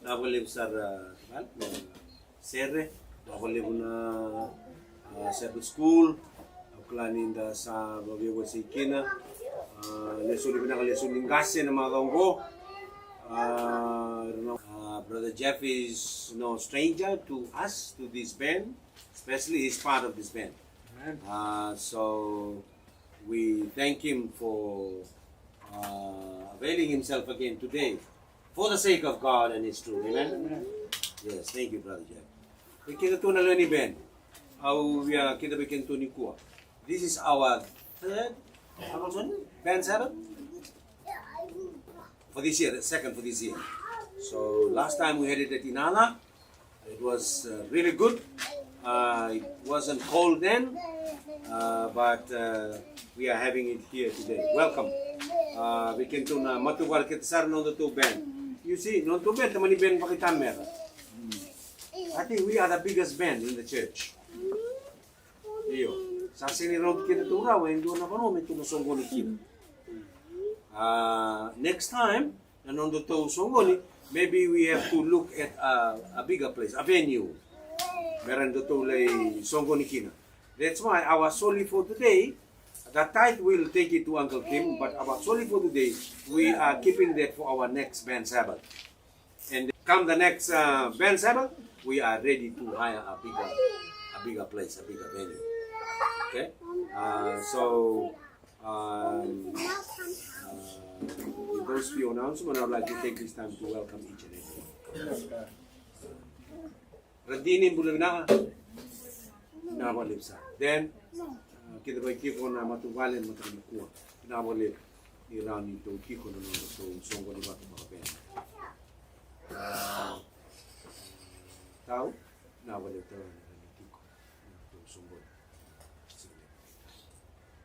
Nabalik sa serre, nabalik na Sabbath school, klanin da sa babiyaw sa ikina, leson na leson ng gase na mga kaungko. Brother Jeff is no stranger to us, to this band, especially he's part of this band. So we thank him for availing himself again today for the sake of God and His truth. Amen? Yes, thank you, Brother Jeff. Kita tu na lang ni Ben. Kita bikin tu ni kuah. This is our third band Sabbath for this year, second for this year. So last time we had it at Inala. It was really good. It wasn't cold then, but we are having it here today. Welcome. Bikin tu na matuwal kita sar no tu band. You see, no tu band teman ni band pakitan merah. I think we are the biggest band in the church. Iyo. Sa sinirod kita tu raw, hindi na pa may tumusonggon kita. Next time, nanondo to songgon, maybe we have to look at a bigger place, a venue. Meron to lay songgon kita. That's why our solely for today, that tithe will take it to Uncle Kim, but our solely for today, we are keeping that for our next band Sabbath. And come the next band Sabbath, we are ready to hire a bigger place, a bigger venue. Okay? With those few announcements, I would like to take this time to welcome each and every one. Radinin bulan na nawalip sa. Then, kita ba kiko na matuwalin matamikuha. Nawalip irani to kiko na nung songgo ni batu mga ben. Tao, nawalip tayo na kiko to songgo.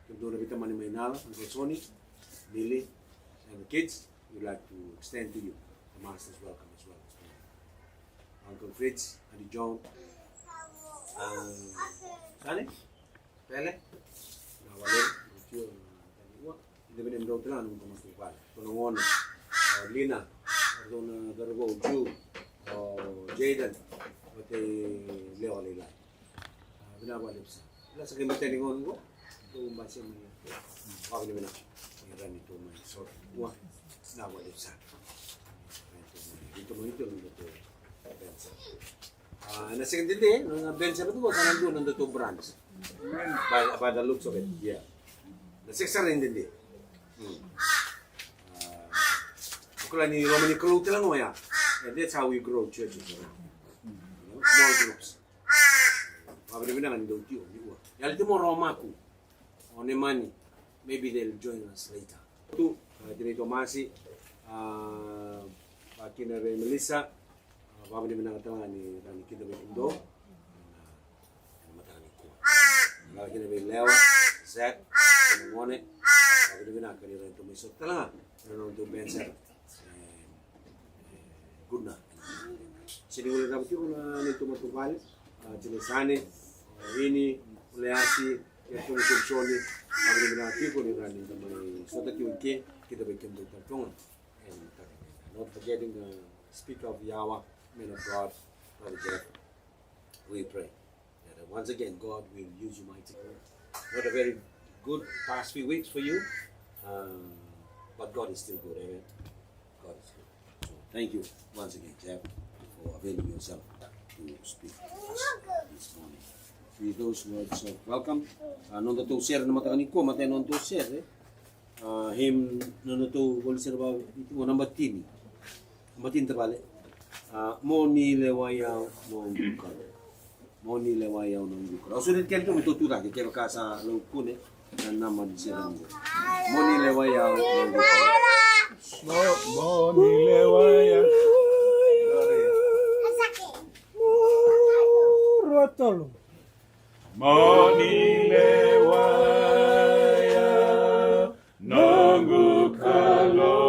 Kung doon na bitaman ni Maynala, Uncle Sonny, Billy, and the kids, we'd like to extend to you the master's welcome as well. Uncle Fritz, Auntie John, Sani, Pele, Nawalip, hindi ba niyang daw tila nung kumasukal. Tunungon, Lina, Ardona Garbo, Ju, Jaden, pati Leo Alilay. Binawalip sa. Wala sa kimataningon ko, ito ba siya may wag naman na. Mayroon ito may sort. Nawalip sa. Ito mo ito nung ito. Nasa hindi, nung bench na ito, kanan doon nandun ito branch. By the looks of it, yeah. Nasa rin hindi. Kung ni Romani Crute lang mo yan. And that's how we grow churches around. Small groups. Mabili mo na nga nandun ito. Yalito mo Roma ko. O ni Manny. Maybe they'll join us later. Ito, Dinito Masi. Pakina rin Melissa. Mabili mo na nga ni Rani Kidawi Indo. Matangani ko. Mabili na rin Leo. Zach. Mone. Mabili mo na kanila ito may sot. Talaga. Meron ito benser. Good na. Siniwala na ito na nito matubal. Jinesane. Rini. Uleasi. Ito may subsoni. Mabili mo na ito ni Rani na may sot at yung ike. Kita ba ikim doon talpungan. And not forgetting the speaker of Yahweh, man of God, Brother Jeff. We pray that once again God will use you mightily. Not a very good past few weeks for you, but God is still good, amen. God is good. So Thank you once again, Jeff, for availing yourself to speak to us this morning. With those words of welcome, nung to share na matakanin ko, matay nung to share, him nung to wala share ba ito mo number 10, matin tabale, mo ni lewayaw nung bukal, mo ni lewayaw nung bukal. O sunod kaya ito mitutura, kaya ka sa lupun na naman siya nung mo ni lewayaw nung bukal. Mo ni lewayaw. Rotolo. Monilewaya nangu kalo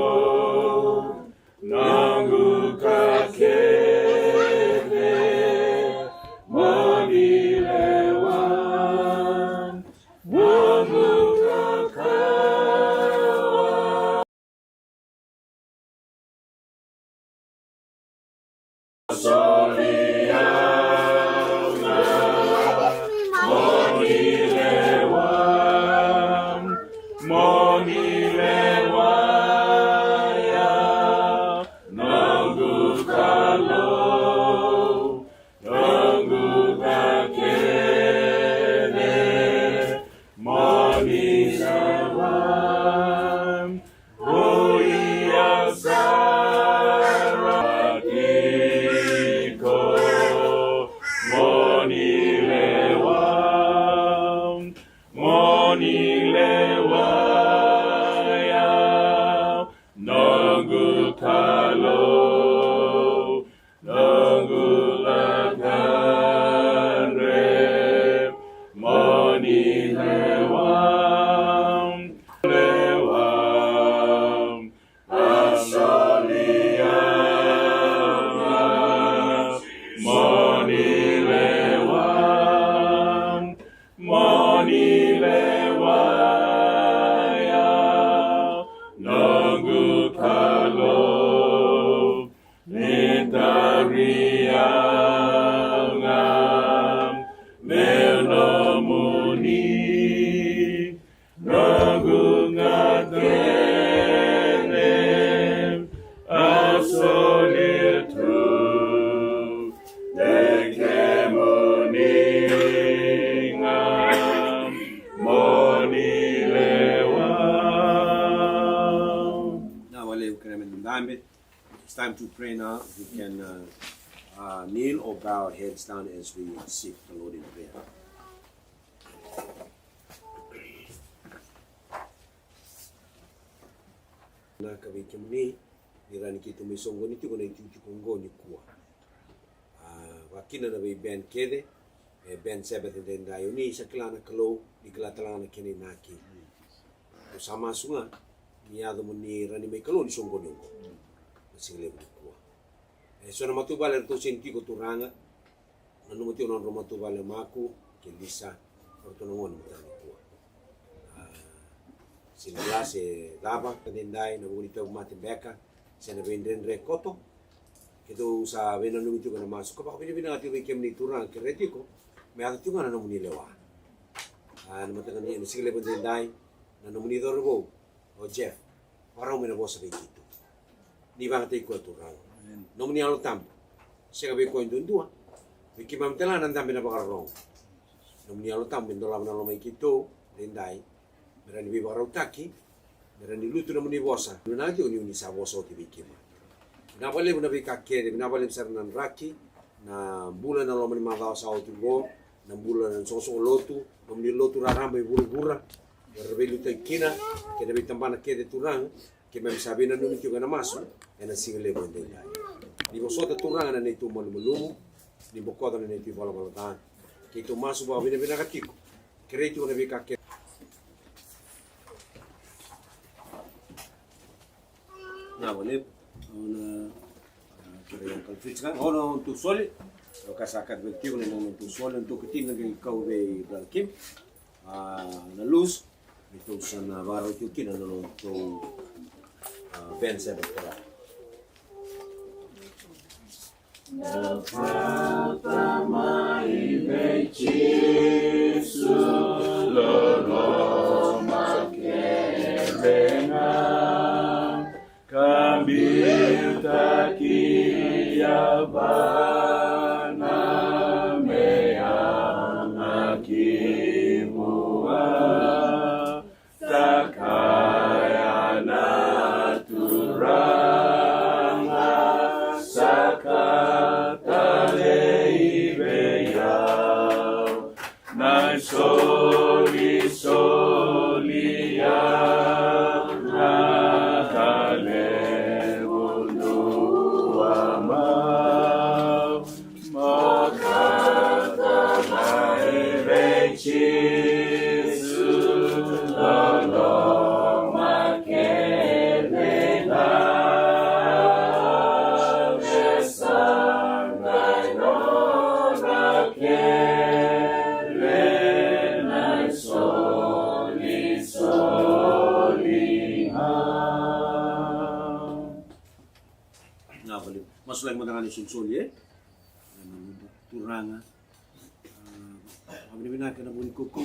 nangu kakele monilewan nangu kakawa Monilewaya nangu kalo nangu kakele monilewan Saratiko Monilewan Monilewaya nangu kalo nangu lakanre Monilewan Lewan Asolia Monilewan Monilewaya nangu kalo nitariangan menomuni nangu ngakene asolitu dekemuningan monilewan. Now, it's time to pray now. We can kneel or bow our heads down as we seek the Lord in prayer. Na kabiki muni nirani kitu misongo niti kuna ichuchu kongo ni kuwa. Wakina na ben kede ben Sabbath and dayo ni sa kilana kalo ni kilatalana kene naki. Sama sunga ni ado muni rani may kalo ni songo nungo. Single ni kuwa. So na matubale to senti ko turanga. Nanu mati onon matubale maku kelisa orto nongon mutani kuwa. Sinila se daba kadendai na bonito mati beka se na vendendre koto. Kito sa venanu miti ko na masuk kapag pinipinati weekend ni turang keretiko may ato tunga na muni lewa. Na matakan ni single kadendai na muni dorbo o Jeff para mo na bosa bekito. Ni bang tay ko turang. No muni alo tam. Siya gabi ko indundua. Wiki mamtela nandam binabakarong. No muni alo tam bindola na lo may kito dendai. Merani bibarau taki, merani lutu na muni bosa. Lunati uni sa bosa o tibikima. Binabali mo na bikakere, binabali mo sa nan raki, na bulan na lomani magaw sa otugo, na bulan ng sosong lotu, na muni lotu raramba ibura-bura, berbelu tayo kina, kaya bitambana kede turang, kaya may sabi na numit yung ganamaso, kaya nasingle mo hindi na. Di mo sota turang na nito malumulumo, di mo kota na nito yung wala-walataan. Kaya ito maso ba binabinakatiko, kaya ito na bikakere. Na boleh, kita yang kalfits kan, orang untuk solid, kalau kasakat betul ni orang untuk solid untuk ketinggalan yang kau be berkim, na lose, itu sana baru itu kina na untuk ben Sabbath kala. Pertama Yesus lorong makelengan. Kambil tak Masulay mo na nga ni Sunsuli turanga abinibina ka na buni kuku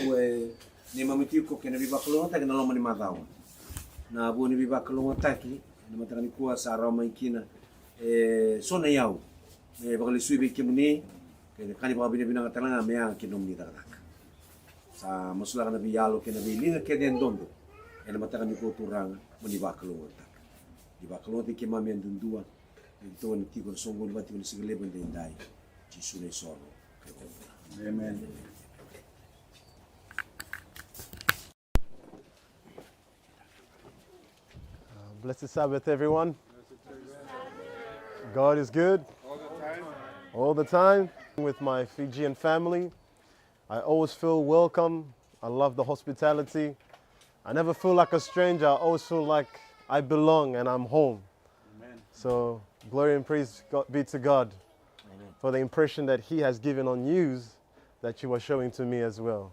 ni mamitiw ko kena bibakulong ta kana loma ni mataw na buni bibakulong taki na matani kuwa sa araw may kina sona yaw bakali suibi kimuni kani ba binibina ka talanga mea kinom ni tarak sa masula kana biyalo kena bilinga keden dondo na matani ko turanga muni bakulong ta di bakulong ti kimami andundua então aqui quando são bons batem nesse leben de indai de sune solo amen. Blessed Sabbath, everyone. God is good all the time. With my Fijian family, I always feel welcome. I love the hospitality. I never feel like a stranger. I always feel like I belong and I'm home. Amen. So glory and praise be to God. Amen. For the impression that He has given on you that you are showing to me as well.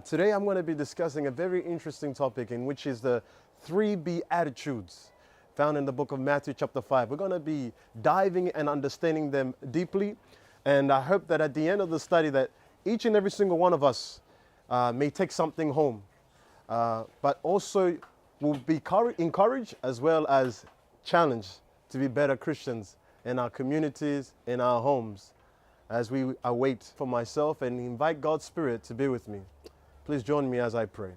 Today I'm going to be discussing a very interesting topic, in which is the 3 Beatitudes found in the book of Matthew chapter 5. We're going to be diving and understanding them deeply, and I hope that at the end of the study that each and every single one of us may take something home, but also will be encouraged as well as challenged to be better Christians in our communities, in our homes, as we await for myself and invite God's Spirit to be with me. Please join me as I pray.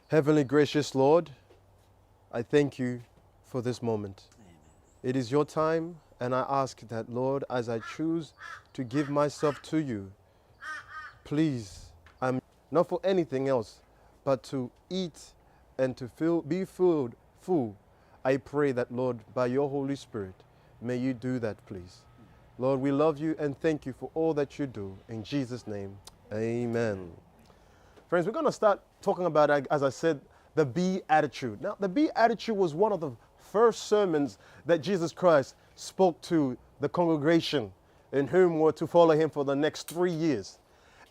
Heavenly gracious Lord, I thank you for this moment. Amen. It is your time, and I ask that, Lord, as I choose to give myself to you, please, I'm not for anything else, but to eat and to be full. I pray that, Lord, by your Holy Spirit, may you do that, please. Lord, we love you and thank you for all that you do. In Jesus' name, amen. Friends, we're going to start talking about, as I said, the Beatitude. Now, the Beatitude was one of the first sermons that Jesus Christ spoke to the congregation in whom were to follow him for the next 3 years.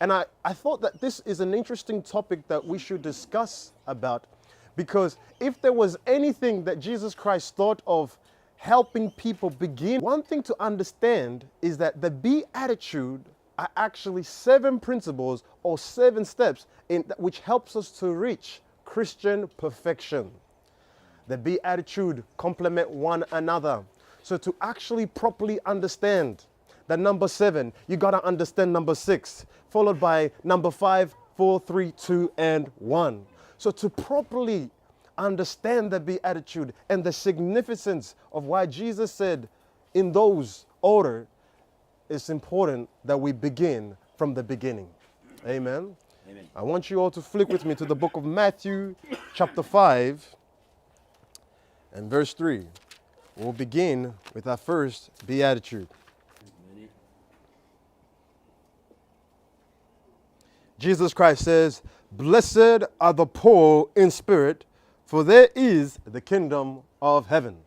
And I thought that this is an interesting topic that we should discuss about, because if there was anything that Jesus Christ thought of helping people begin, one thing to understand is that the Beatitude are actually 7 principles or 7 steps which helps us to reach Christian perfection. The Beatitude complement one another. So to actually properly understand the number 7, you got to understand number 6, followed by number 5, 4, 3, 2, and 1. So to properly understand the Beatitude and the significance of why Jesus said in those order, it's important that we begin from the beginning. Amen. Amen. I want you all to flip with me to the book of Matthew chapter 5 and verse 3. We'll begin with our first Beatitude. Jesus Christ says, "Blessed are the poor in spirit, for there is the kingdom of heaven."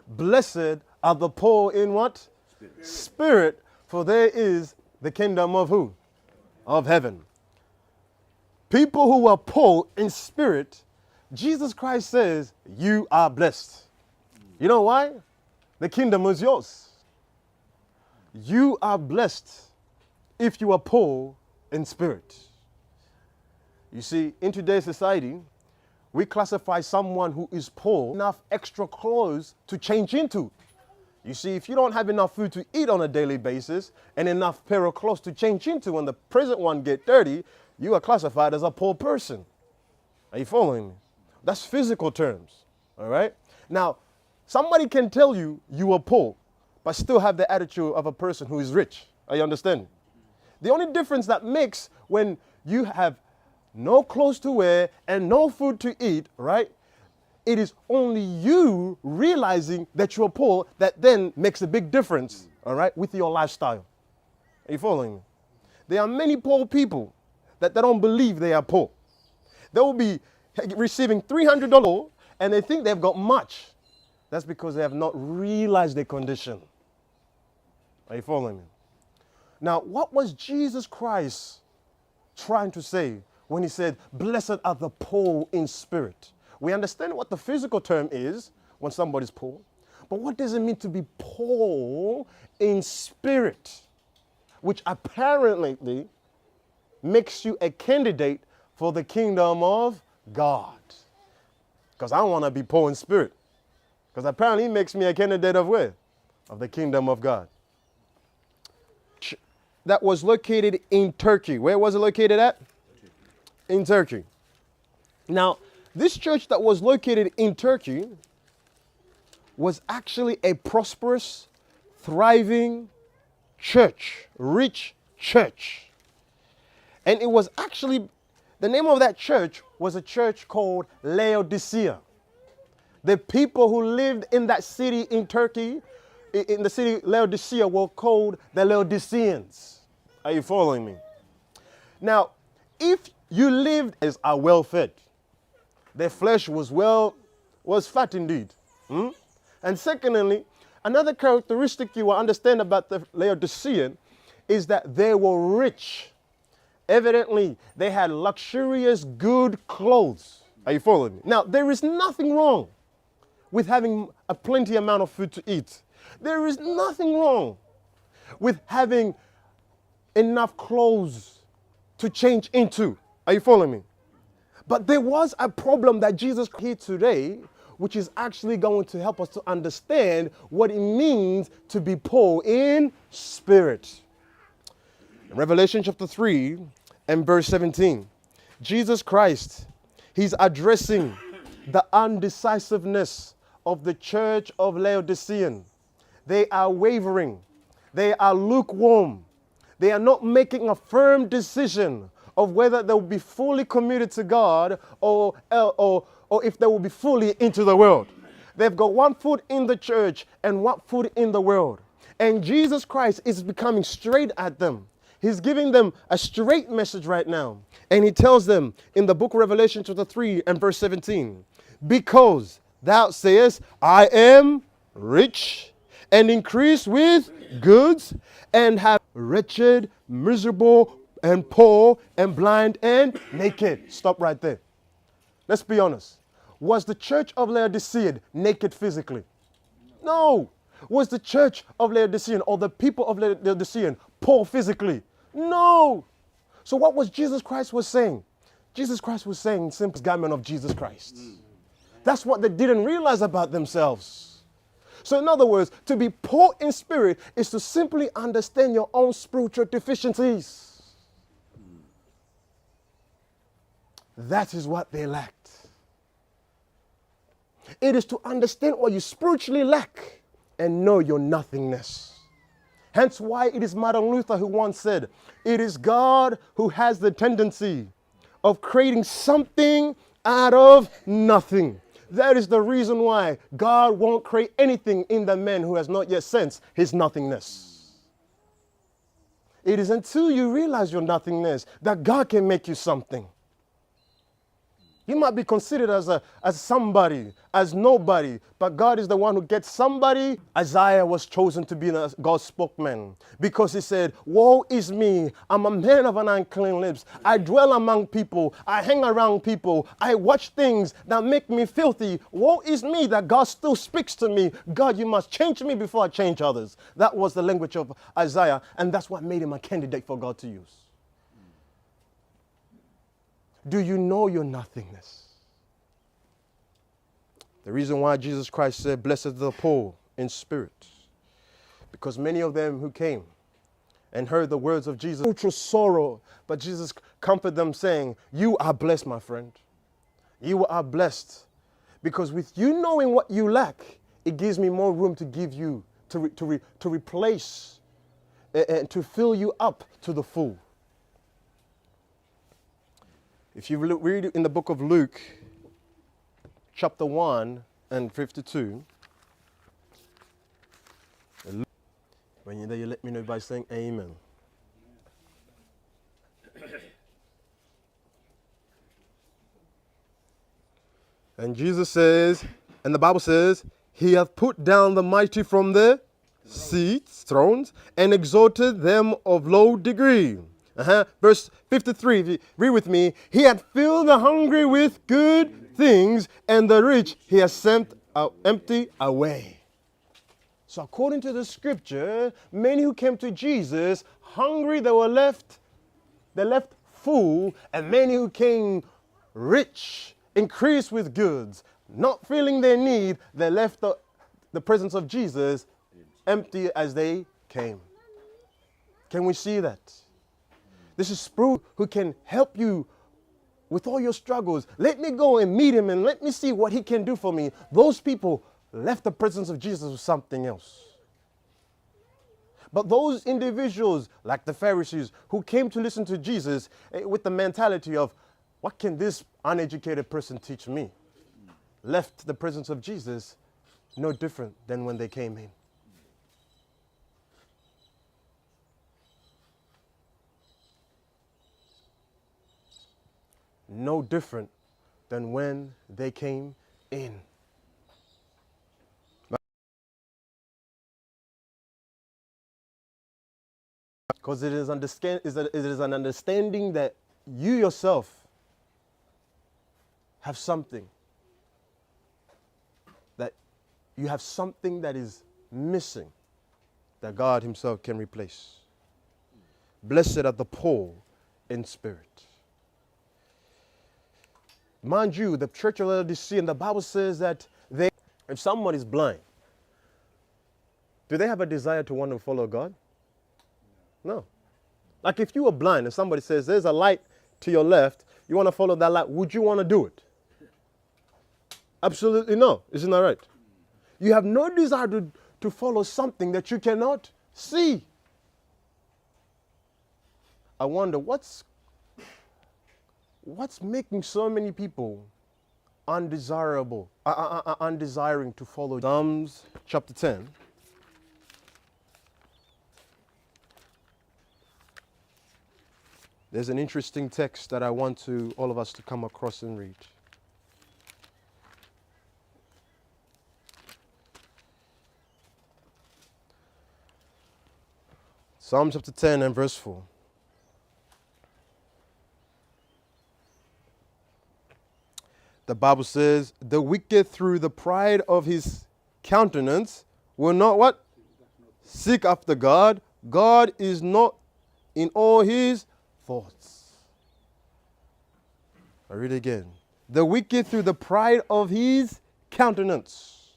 Blessed are the poor in what? Spirit, for there is the kingdom of who? Of heaven. People who are poor in spirit, Jesus Christ says, you are blessed. You know why? The kingdom is yours. You are blessed if you are poor in spirit. You see, in today's society, we classify someone who is poor enough extra clothes to change into. You see, if you don't have enough food to eat on a daily basis and enough pair of clothes to change into when the present one get dirty, you are classified as a poor person. Are you following me? That's physical terms, all right? Now, somebody can tell you you are poor, but still have the attitude of a person who is rich. Are you understanding? The only difference that makes when you have no clothes to wear and no food to eat, right? It is only you realizing that you're poor that then makes a big difference, all right, with your lifestyle. Are you following me? There are many poor people that they don't believe they are poor. They will be receiving $300 and they think they've got much. That's because they have not realized their condition. Are you following me? Now, what was Jesus Christ trying to say when he said, blessed are the poor in spirit? We understand what the physical term is when somebody's poor, but what does it mean to be poor in spirit? Which apparently makes you a candidate for the kingdom of God. Because I want to be poor in spirit. Because apparently it makes me a candidate of where? Of the kingdom of God. That was located in Turkey. Where was it located at? In Turkey. Now, this church that was located in Turkey was actually a prosperous, thriving church, rich church. And it was actually, the name of that church was a church called Laodicea. The people who lived in that city in Turkey, in the city Laodicea, were called the Laodiceans. Are you following me? Now, if you lived as are well fed, their flesh was fat indeed. And secondly, another characteristic you will understand about the Laodicean is that they were rich. Evidently, they had luxurious, good clothes. Are you following me? Now, there is nothing wrong with having a plenty amount of food to eat. There is nothing wrong with having enough clothes to change into. Are you following me? But there was a problem that Jesus here today, which is actually going to help us to understand what it means to be poor in spirit. In Revelation chapter 3 and verse 17, Jesus Christ, he's addressing the undecisiveness of the church of Laodicean. They are wavering. They are lukewarm. They are not making a firm decision of whether they will be fully committed to God or if they will be fully into the world. They've got one foot in the church and one foot in the world. And Jesus Christ is becoming straight at them. He's giving them a straight message right now. And he tells them in the book of Revelation chapter 3 and verse 17, because thou sayest, I am rich and increase with goods and have wretched, miserable, and poor, and blind, and naked. Stop right there. Let's be honest. Was the church of Laodicea naked physically? No. Was the church of Laodicea or the people of Laodicea poor physically? No. So what was Jesus Christ was saying? Jesus Christ was saying, simple garment of Jesus Christ. That's what they didn't realize about themselves. So in other words, to be poor in spirit is to simply understand your own spiritual deficiencies. That is what they lacked. It is to understand what you spiritually lack and know your nothingness. Hence why it is Martin Luther who once said, it is God who has the tendency of creating something out of nothing. That is the reason why God won't create anything in the man who has not yet sensed his nothingness. It is until you realize your nothingness that God can make you something. You might be considered as somebody, as nobody, but God is the one who gets somebody. Isaiah was chosen to be God's spokesman because he said, woe is me, I'm a man of an unclean lips. I dwell among people, I hang around people, I watch things that make me filthy. Woe is me that God still speaks to me. God, you must change me before I change others. That was the language of Isaiah, and that's what made him a candidate for God to use. Do you know your nothingness? The reason why Jesus Christ said, blessed are the poor in spirit Because many of them who came and heard the words of Jesus, spiritual sorrow, but Jesus comforted them saying, you are blessed, my friend. You are blessed. Because with you knowing what you lack, it gives me more room to give you, to replace and to fill you up to the full. If you read in the book of Luke, chapter 1 and 52, when you're there, you let me know by saying amen. And Jesus says, and the Bible says, he hath put down the mighty from their seats, thrones, and exalted them of low degree. Verse 53, if you read with me, he hath filled the hungry with good things, and the rich he has sent empty away. So according to the scripture, many who came to Jesus hungry, they left full, and many who came rich, increased with goods, not feeling their need, they left the presence of Jesus empty as they came. Can we see that? This is Spirit who can help you with all your struggles. Let me go and meet him and let me see what he can do for me. Those people left the presence of Jesus with something else. But those individuals, like the Pharisees, who came to listen to Jesus with the mentality of, what can this uneducated person teach me? Left the presence of Jesus no different than when they came in. No different than when they came in. Because it is an understanding that you yourself have something. That you have something that is missing that God himself can replace. Blessed are the poor in spirit. Mind you, the church of Laodicea, and the Bible says that if someone is blind, do they have a desire to want to follow God? No. Like if you were blind and somebody says there's a light to your left, you want to follow that light, would you want to do it? Absolutely no. Isn't that right? You have no desire to follow something that you cannot see. I wonder what's making so many people undesiring to follow. Psalms chapter 10. There's an interesting text that I want all of us to come across and read. Psalm chapter 10 and verse 4. The Bible says, the wicked through the pride of his countenance will not what? Seek after God. God is not in all his thoughts. I read it again. The wicked through the pride of his countenance.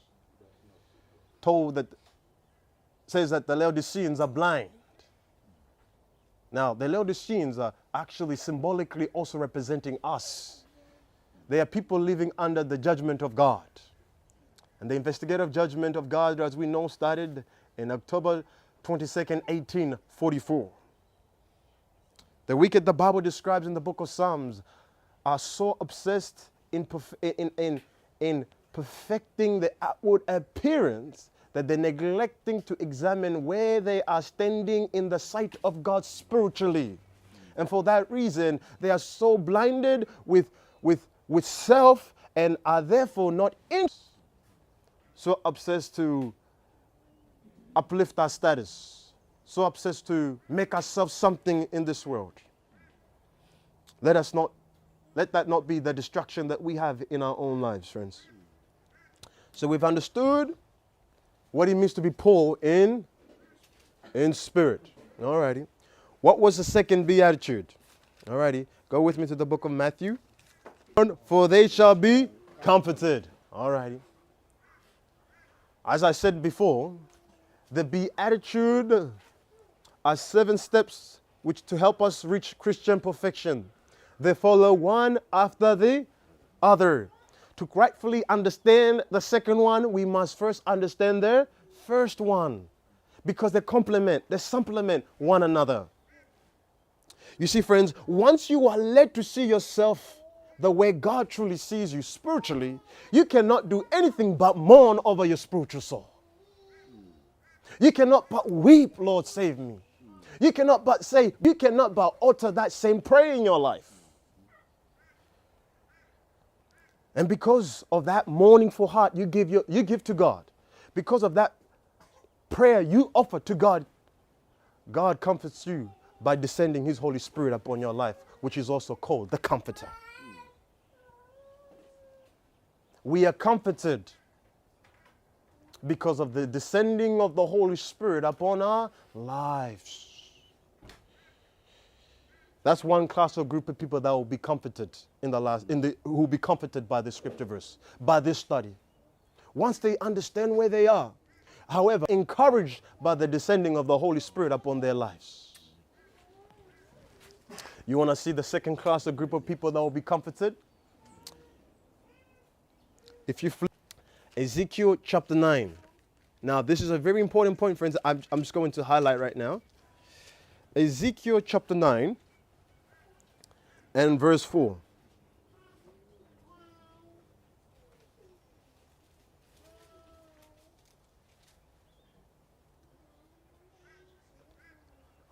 Says that the Laodiceans are blind. Now, the Laodiceans are actually symbolically also representing us. They are people living under the judgment of God. And the investigative judgment of God, as we know, started in October 22nd, 1844. The wicked, the Bible describes in the book of Psalms, are so obsessed in perfecting the outward appearance that they're neglecting to examine where they are standing in the sight of God spiritually. And for that reason, they are so blinded with self and are therefore not so obsessed to uplift our status, so obsessed to make ourselves something in this world. Let that not be the distraction that we have in our own lives, friends. So we've understood what it means to be poor in spirit. Alrighty. What was the second beatitude? Alrighty. Go with me to the book of Matthew. For they shall be comforted. Alrighty. As I said before, The Beatitude are 7 steps which to help us reach Christian perfection. They follow one after the other. To rightfully understand the second one, we must first understand the first one, because they complement, they supplement one another. You see, friends, once you are led to see yourself the way God truly sees you spiritually, you cannot do anything but mourn over your spiritual soul. You cannot but weep, Lord, save me. You cannot but utter that same prayer in your life. And because of that mourningful heart you give to God, because of that prayer you offer to God, God comforts you by descending His Holy Spirit upon your life, which is also called the Comforter. We are comforted because of the descending of the Holy Spirit upon our lives. That's one class or group of people that will be comforted who will be comforted by this scripture verse, by this study. Once they understand where they are, however, encouraged by the descending of the Holy Spirit upon their lives. You want to see the second class or group of people that will be comforted? If you flip Ezekiel chapter 9. Now, this is a very important point, friends. I'm just going to highlight right now. Ezekiel chapter 9 and verse 4.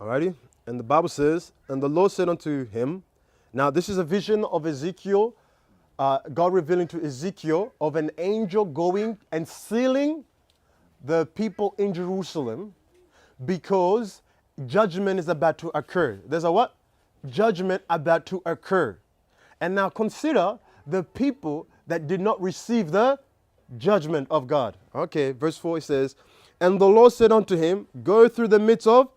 Alrighty? And the Bible says, and the Lord said unto him, now this is a vision of Ezekiel, God revealing to Ezekiel of an angel going and sealing the people in Jerusalem because judgment is about to occur. There's a what? Judgment about to occur. And now consider the people that did not receive the judgment of God. Okay, verse 4 it says, and the Lord said unto him, go through the midst of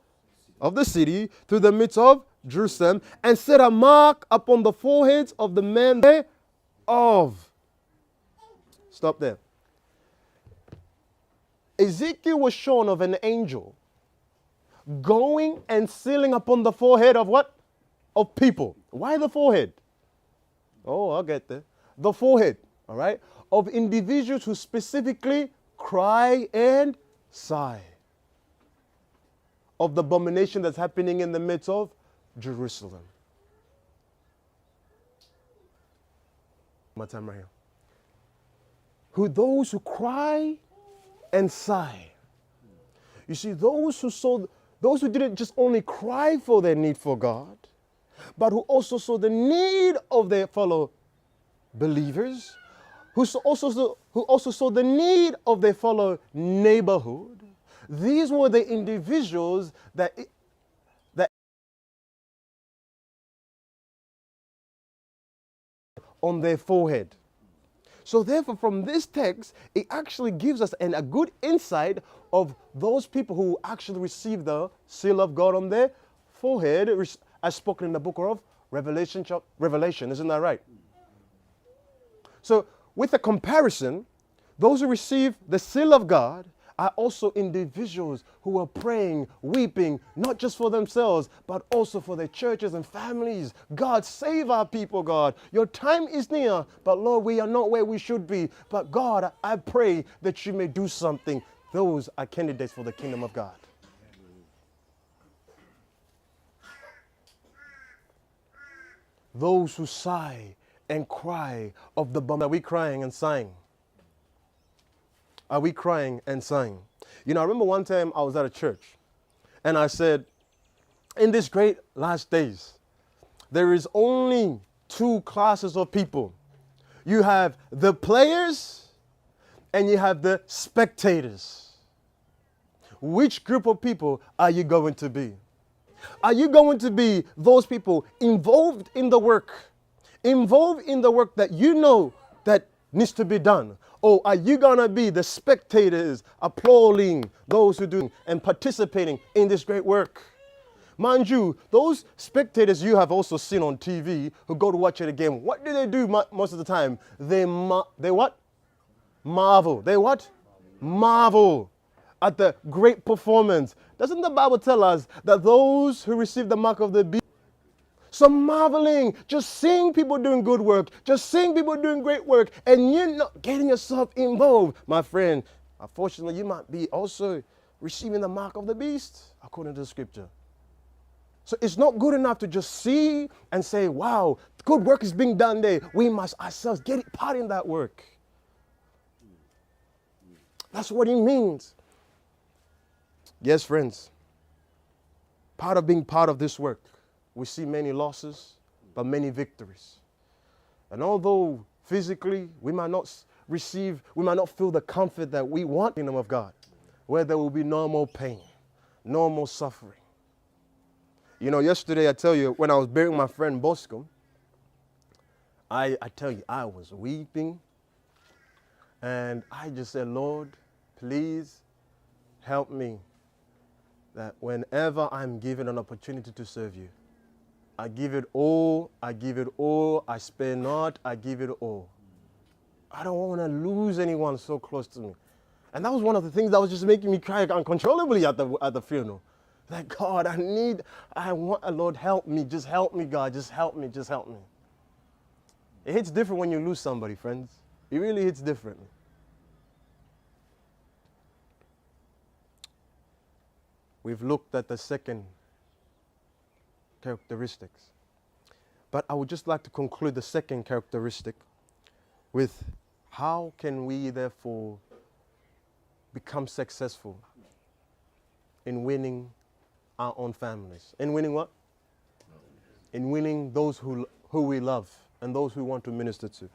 the city, through the midst of Jerusalem, and set a mark upon the foreheads of the men thereof. Stop there. Ezekiel was shown of an angel going and sealing upon the forehead of what? Of people. Why the forehead? Oh, I'll get there. The forehead, all right, of individuals who specifically cry and sigh of the abomination that's happening in the midst of Jerusalem. My time right here. Those who cry and sigh. You see, those who didn't just only cry for their need for God, but who also saw the need of their fellow believers, who also saw the need of their fellow neighborhood. These were the individuals that on their forehead. So therefore, from this text, it actually gives us a good insight of those people who actually receive the seal of God on their forehead, as spoken in the book of Revelation, isn't that right? So with a comparison, those who receive the seal of God are also individuals who are praying, weeping, not just for themselves, but also for their churches and families. God, save our people, God. Your time is near, but Lord, we are not where we should be. But God, I pray that you may do something. Those are candidates for the kingdom of God. Those who sigh and cry of the bomb. Are we crying and sighing? Are we crying and sighing? You know, I remember one time I was at a church and I said, in these great last days, there is only 2 classes of people. You have the players and you have the spectators. Which group of people are you going to be? Are you going to be those people involved in the work that you know that needs to be done? Or are you going to be the spectators applauding those who do and participating in this great work? Mind you, those spectators you have also seen on TV who go to watch it again, what do most of the time? They what? Marvel. They what? Marvel at the great performance. Doesn't the Bible tell us that those who receive the mark of the beast, so marveling, just seeing people doing good work, just seeing people doing great work, and you're not getting yourself involved, my friend, unfortunately, you might be also receiving the mark of the beast, according to the scripture. So it's not good enough to just see and say, wow, good work is being done there. We must ourselves get part in that work. That's what it means. Yes, friends, part of being part of this work, we see many losses, but many victories. And although physically we might not feel the comfort that we want in the kingdom of God, where there will be no more pain, no more suffering. You know, yesterday, I tell you, when I was burying my friend Bosco, I tell you, I was weeping. And I just said, Lord, please help me that whenever I'm given an opportunity to serve you, I give it all, I give it all, I spare not, I give it all. I don't want to lose anyone so close to me. And that was one of the things that was just making me cry uncontrollably at the funeral. Like, God, I want, Lord, help me. Just help me, God. Just help me. Just help me. It hits different when you lose somebody, friends. It really hits differently. We've looked at the second characteristics. But I would just like to conclude the second characteristic with how can we, therefore, become successful in winning our own families. In winning what? In winning those who we love and those we want to minister to.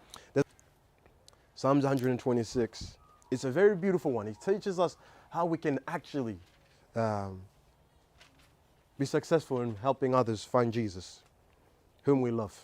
Psalms 126. It's a very beautiful one. It teaches us how we can actually be successful in helping others find Jesus, whom we love.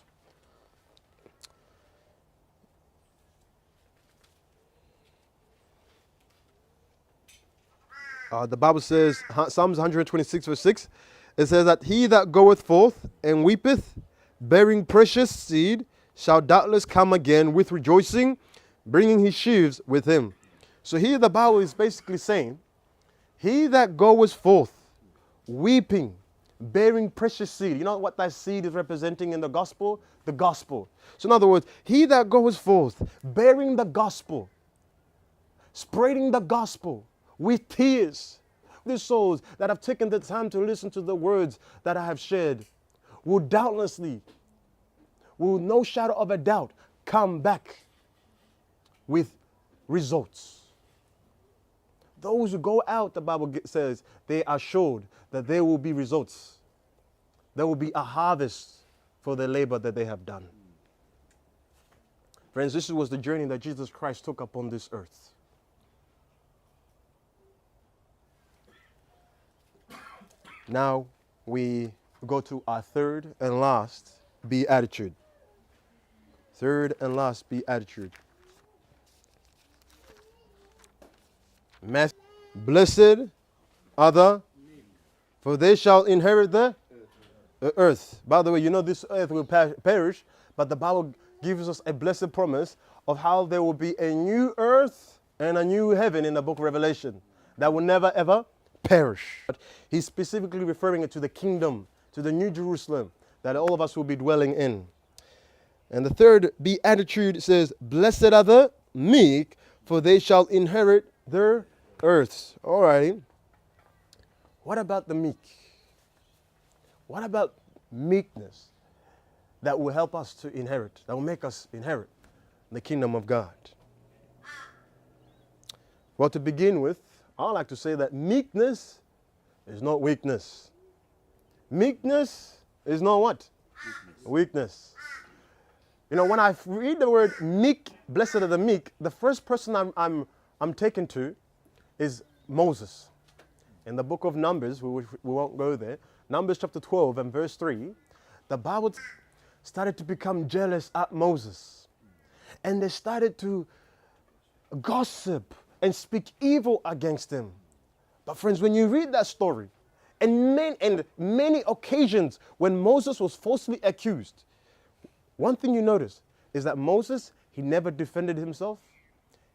The Bible says, Psalms 126 verse 6, it says that he that goeth forth and weepeth, bearing precious seed, shall doubtless come again with rejoicing, bringing his sheaves with him. So here the Bible is basically saying, he that goeth forth, weeping, bearing precious seed. You know what that seed is representing in the gospel? The gospel. So in other words, he that goeth forth, bearing the gospel, spreading the gospel, with tears, the souls that have taken the time to listen to the words that I have shared will doubtlessly, will no shadow of a doubt, come back with results. Those who go out, the Bible says, they are assured that there will be results. There will be a harvest for the labor that they have done. Friends, this was the journey that Jesus Christ took upon this earth. Now we go to our third and last beatitude. Third and last beatitude. Blessed are the, for they shall inherit the earth. By the way, you know this earth will perish, but the Bible gives us a blessed promise of how there will be a new earth and a new heaven in the book of Revelation that will never ever perish. He's specifically referring it to the kingdom, to the New Jerusalem that all of us will be dwelling in. And the third beatitude says, blessed are the meek, for they shall inherit their earth. All right. What about the meek? What about meekness that will help us to inherit, that will make us inherit the kingdom of God? Well, to begin with, I like to say that meekness is not weakness. Meekness is not what? Weakness. You know, when I read the word meek, blessed are the meek, the first person I'm taken to is Moses. In the book of Numbers, we won't go there, Numbers chapter 12 and verse 3, the Bible started to become jealous at Moses. And they started to gossip and speak evil against him. But friends, when you read that story, and many occasions when Moses was falsely accused, one thing you notice is that Moses, he never defended himself.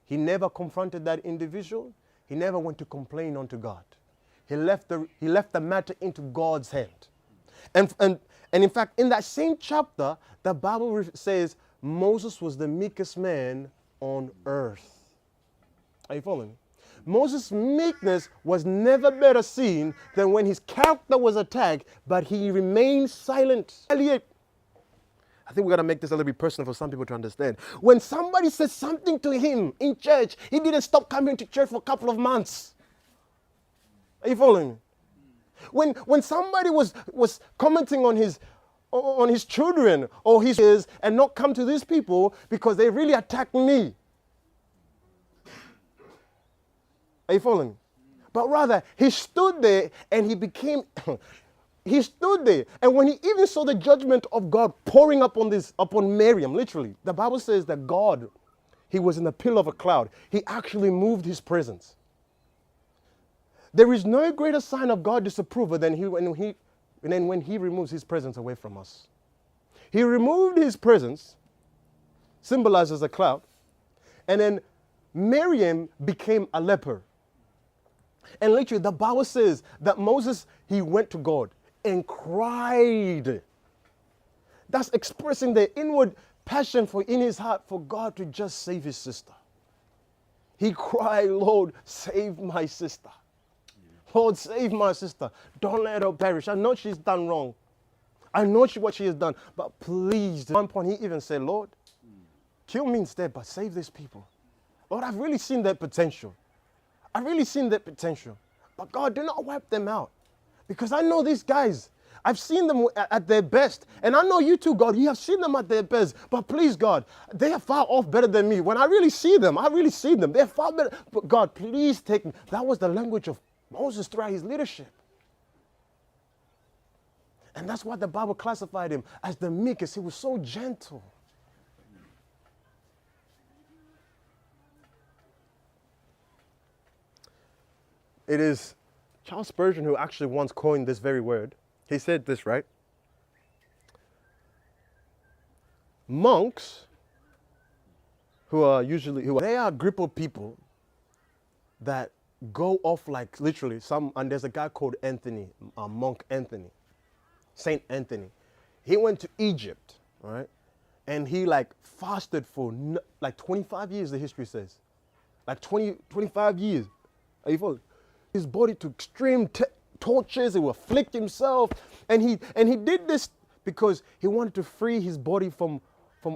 He never confronted that individual. he never went to complain unto God. He left the matter into God's hand. And in fact, in that same chapter, the Bible says Moses was the meekest man on earth. Are you following me? Moses' meekness was never better seen than when his character was attacked, but he remained silent. Elliot, I think we got to make this a little bit personal for some people to understand. When somebody said something to him in church, he didn't stop coming to church for a couple of months. Are you following me? When somebody was commenting on his children or his kids and not come to these people because they really attacked me. Are you following me? But rather, he stood there and he stood there. And when he even saw the judgment of God pouring upon Miriam, literally, the Bible says that God, he was in a pillar of a cloud. He actually moved his presence. There is no greater sign of God's disapproval than when he removes his presence away from us. He removed his presence, symbolized as a cloud, and then Miriam became a leper. And literally, the Bible says that Moses, he went to God and cried. That's expressing the inward passion in his heart for God to just save his sister. He cried, Lord, save my sister. Lord, save my sister. Don't let her perish. I know she's done wrong. I know what she has done. But please, at one point he even said, Lord, kill me instead, but save these people. Lord, I've really seen their potential. I've really seen their potential. But God, do not wipe them out. Because I know these guys. I've seen them at their best. And I know you too, God. You have seen them at their best. But please, God, they are far off better than me. When I really see them, They're far better. But God, please take me. That was the language of Moses throughout his leadership. And that's why the Bible classified him as the meekest. He was so gentle. It is Charles Spurgeon who actually once coined this very word. He said this, right? Monks, they are a group of people that go off like literally and there's a guy called Anthony, monk Anthony, Saint Anthony. He went to Egypt, right? And he fasted for 25 years, the history says. 25 years. Are you following? His body to extreme tortures, he would afflict himself. And he did this because he wanted to free his body from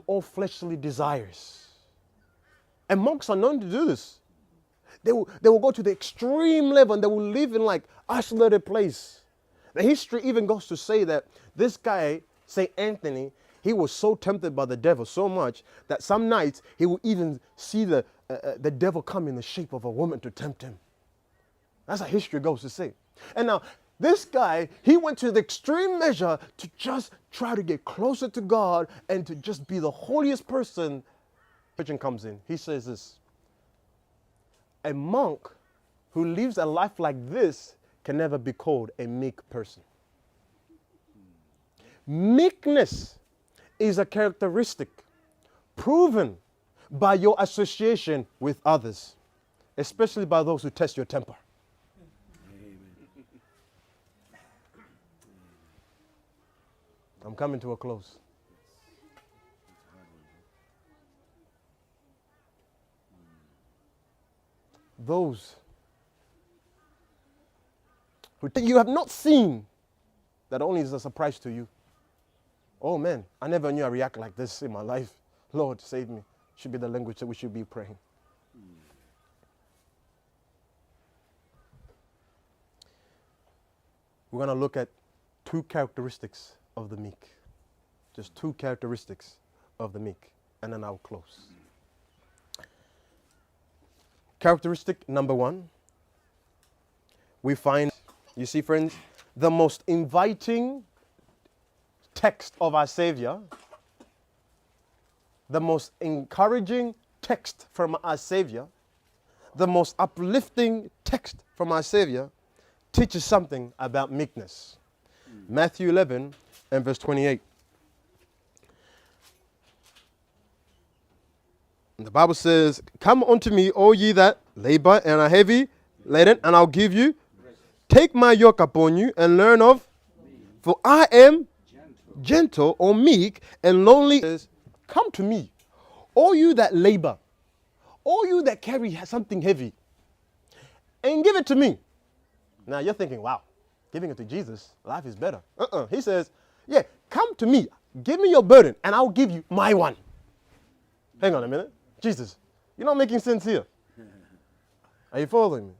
all fleshly desires. And monks are known to do this. They will go to the extreme level and they will live in isolated place. The history even goes to say that this guy, St. Anthony, he was so tempted by the devil so much that some nights he would even see the devil come in the shape of a woman to tempt him. That's how history goes to say. And now, this guy, he went to the extreme measure to just try to get closer to God and to just be the holiest person. Spurgeon comes in. He says this: a monk who lives a life like this can never be called a meek person. Meekness is a characteristic proven by your association with others, especially by those who test your temper. I'm coming to a close. Those who you have not seen, that only is a surprise to you. Oh man, I never knew I react like this in my life. Lord, save me. Should be the language that we should be praying. We're going to look at two characteristics of the meek. Just two characteristics of the meek. And then I'll close. Characteristic number one, we find, you see friends, the most inviting text of our Savior, the most encouraging text from our Savior, the most uplifting text from our Savior teaches something about meekness. Matthew 11 and verse 28. And the Bible says, "Come unto me, all ye that labor and are heavy laden, and I'll give you. Take my yoke upon you and learn of, for I am gentle or meek and lonely. Come to me, all you that labor, all you that carry something heavy, and give it to me. Now you're thinking, wow, giving it to Jesus, life is better. He says, yeah, come to me, give me your burden, and I'll give you my one. Hang on a minute. Jesus, you're not making sense here. Are you following me?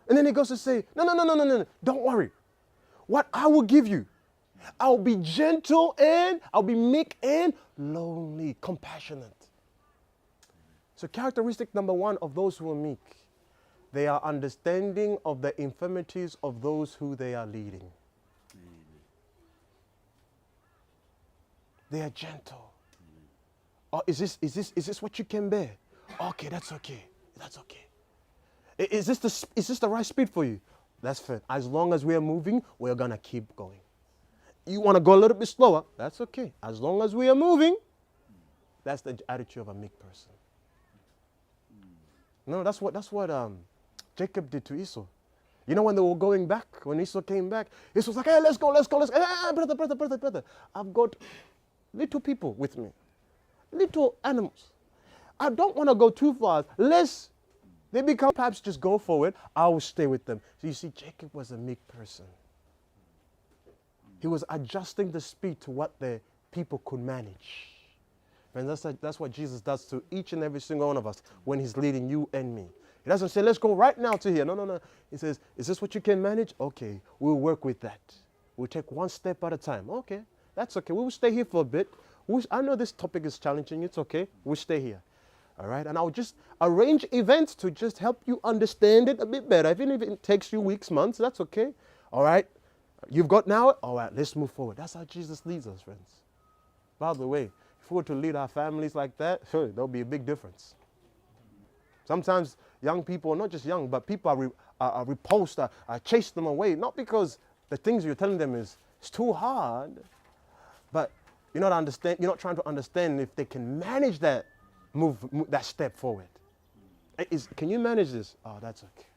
And then he goes to say, no, don't worry. What I will give you, I'll be gentle and I'll be meek and lonely, compassionate. So characteristic number one of those who are meek, they are understanding of the infirmities of those who they are leading. They are gentle. Oh, is this what you can bear? Okay, that's okay. That's okay. Is this the right speed for you? That's fair. As long as we are moving, we're gonna keep going. You want to go a little bit slower? That's okay. As long as we are moving, that's the attitude of a meek person. No, that's what Jacob did to Esau. You know, when they were going back, when Esau came back, Esau was like, hey, let's go. Hey, brother. I've got little people with me, little animals. I don't want to go too fast. They become, perhaps just go forward. I will stay with them. So you see, Jacob was a meek person. He was adjusting the speed to what the people could manage. And that's what Jesus does to each and every single one of us when he's leading you and me. He doesn't say, let's go right now to here. No. He says, is this what you can manage? Okay, we'll work with that. We'll take one step at a time. Okay, that's okay. We'll stay here for a bit. I know this topic is challenging. It's okay. We'll stay here. All right, and I'll just arrange events to just help you understand it a bit better. Even if it takes you weeks, months, that's okay. All right, you've got now, all right, let's move forward. That's how Jesus leads us, friends. By the way, if we were to lead our families like that, sure, there'll be a big difference. Sometimes young people, not just young, but people are repulsed, chase them away, not because the things you're telling them is too hard, but you're not trying to understand if they can manage that. Move that step forward. Can you manage this? Oh, that's okay.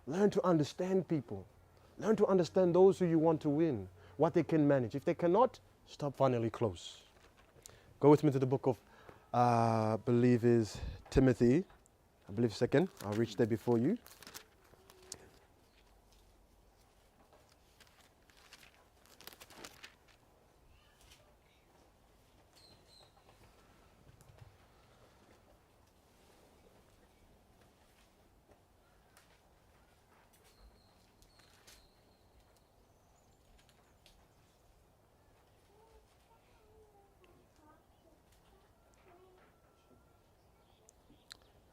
Learn to understand people. Learn to understand those who you want to win, what they can manage. If they cannot, stop finally close. Go with me to the book of, I believe is Timothy. I believe second. I'll reach there before you.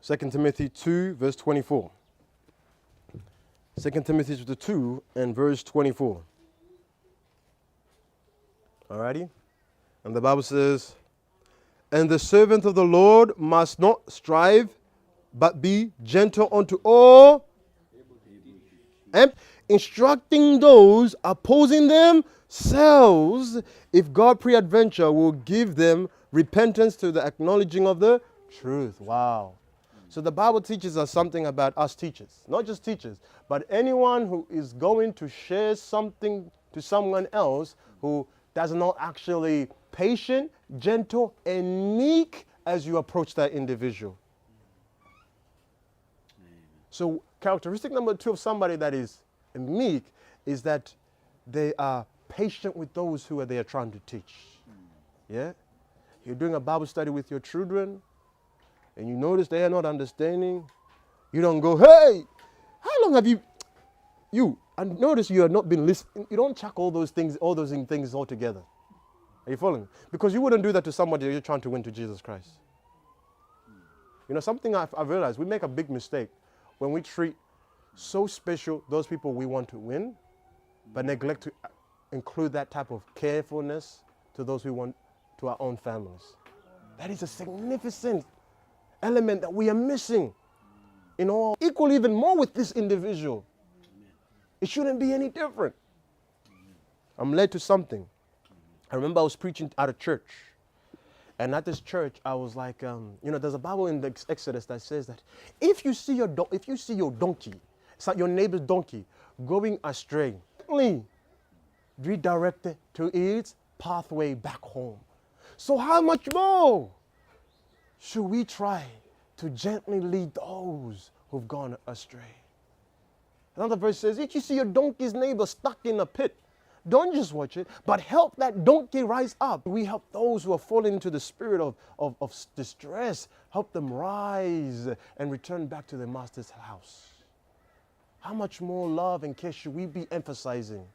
2 Timothy 2, verse 24. 2 Timothy 2 and verse 24. Alrighty? And the Bible says, and the servant of the Lord must not strive, but be gentle unto all, and instructing those opposing themselves, if God peradventure will give them repentance to the acknowledging of the truth. Wow. So the Bible teaches us something about us teachers. Not just teachers, but anyone who is going to share something to someone else who does not actually patient, gentle, and meek as you approach that individual. So characteristic number 2 of somebody that is meek is that they are patient with those who they are trying to teach. Yeah? You're doing a Bible study with your children, and you notice they are not understanding. You don't go, hey, how long have you, and notice you have not been listening. You don't chuck all those things all together. Are you following? Because you wouldn't do that to somebody you're trying to win to Jesus Christ. You know, something I've realized, we make a big mistake when we treat so special those people we want to win, but neglect to include that type of carefulness to those we want to our own families. That is a significant element that we are missing in all, equally even more with this individual. It shouldn't be any different. I'm led to something. I remember I was preaching at a church, And at this church, I was like, there's a Bible in the Exodus that says that if you see your donkey, it's like your neighbor's donkey, going astray, please redirect it to its pathway back home. So how much more should we try to gently lead those who've gone astray? Another verse says, if you see your donkey's neighbor stuck in a pit, don't just watch it, but help that donkey rise up. We help those who are falling into the spirit of distress, help them rise and return back to their master's house. How much more love and care should we be emphasizing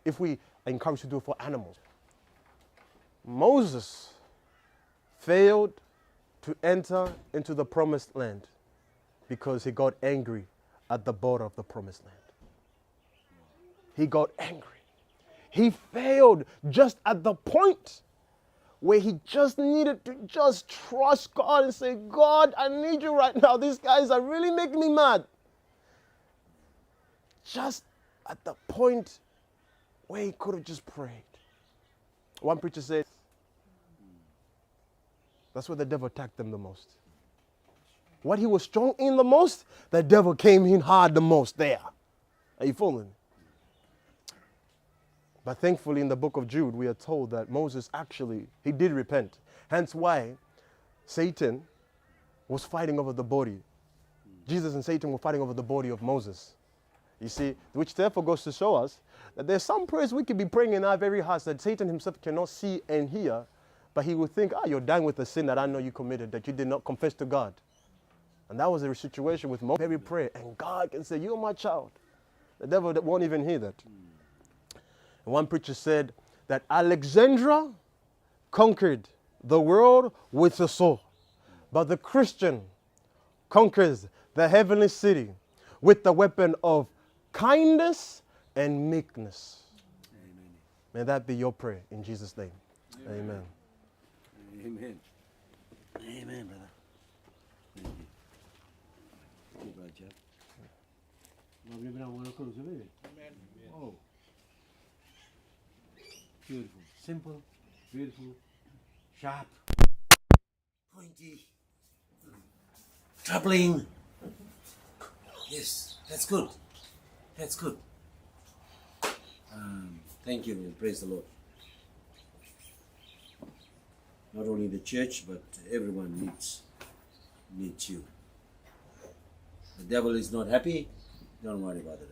if we encourage to do it for animals? Moses failed to enter into the promised land because he got angry at the border of the promised land. He got angry. He failed just at the point where he just needed to just trust God and say, God, I need you right now. These guys are really making me mad. Just at the point where he could have just prayed. One preacher said, that's where the devil attacked them the most. What he was strong in the most, the devil came in hard the most there. Are you following? But thankfully in the book of Jude, we are told that Moses he did repent. Hence why Satan was fighting over the body. Jesus and Satan were fighting over the body of Moses. You see, which therefore goes to show us that there's some prayers we could be praying in our very hearts that Satan himself cannot see and hear, but he would think, you're dying with the sin that I know you committed, that you did not confess to God. And that was the situation with Moses. Very prayer, and God can say, you're my child. The devil won't even hear that. And one preacher said that Alexandra conquered the world with the sword, but the Christian conquers the heavenly city with the weapon of kindness and meekness. Amen. May that be your prayer in Jesus' name. Amen. Amen. Amen, brother. Thank you. Good, brother Jeff. Amen. Oh. Beautiful. Simple, beautiful, sharp, pointy, troubling. Yes, that's good. That's good. Thank you, and praise the Lord. Not only the church, but everyone needs you. The devil is not happy. Don't worry about it.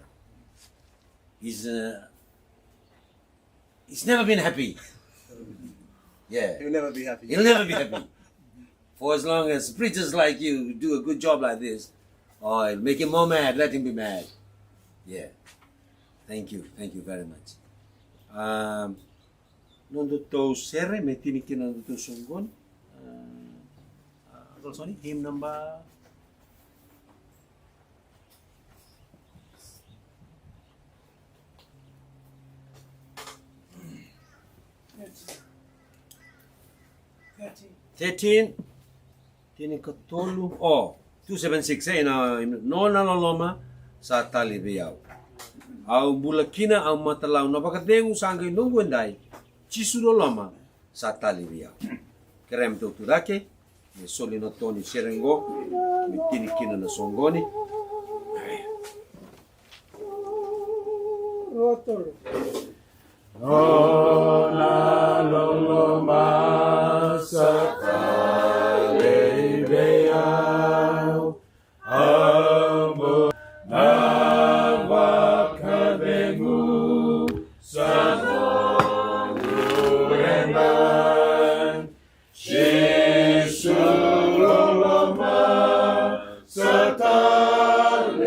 He's never been happy. Yeah. He'll never be happy. He'll never be happy. For as long as preachers like you do a good job like this, it'll make him more mad. Let him be mad. Yeah. Thank you. Thank you very much. Nondo to sere me tinikin nondo to sunggon. Sorry, hymn number. Thirteen. Tini katolu. 276 nona loloma sa talibiyaw. Au bulakina au matalaw napakatengu sangay nungwendai chisulo loma sa talibiyaw. Kerem to tudake ni solino toni serengo mi tinikina na songoni. Nona loloma sa talibiyaw. Amo nawakadengu sa nungwenan. Shisuloloma sa talibiyaw.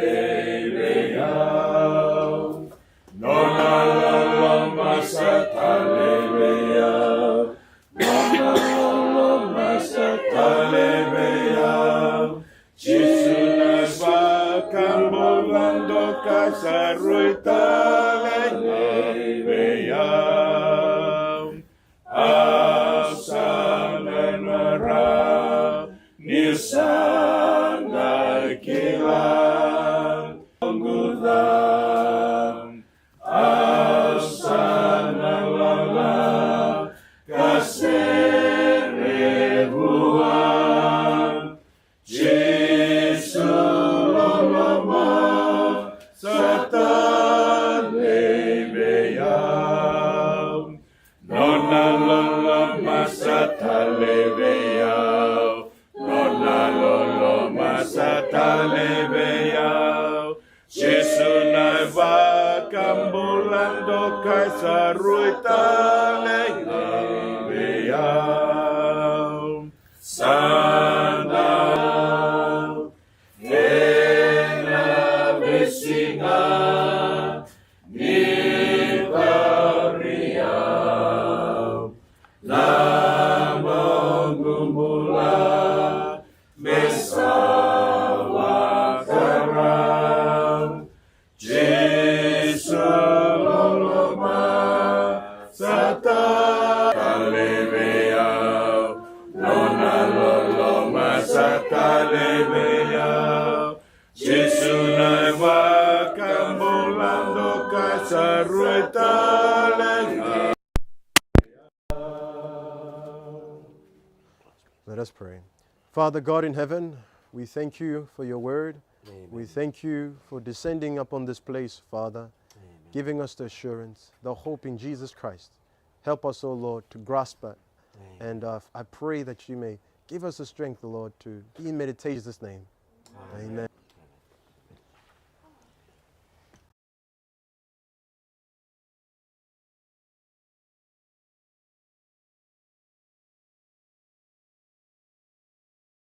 Nona loloma sa talibiyaw. Nona loloma sa talibiyaw. Jesus bakal membantu kasarui talibiyaw. Asal dan merah nisana kilang penggudang. Asal dan lala kasih vakambulando kasaruitale leveam sana ena visinga nitaria namangumula mesawa karam Jesu loloma sata kalevea nona loloma sakalevea Jesu na vakambulando kasaruitale. Let us pray. Father God in heaven, we thank you for your word. Amen. We thank you for descending upon this place, Father, Amen. giving us the assurance, the hope in Jesus Christ. Help us, O Lord, to grasp it. Amen. And I pray that you may give us the strength, O Lord, to be in meditation in Jesus' name. Amen.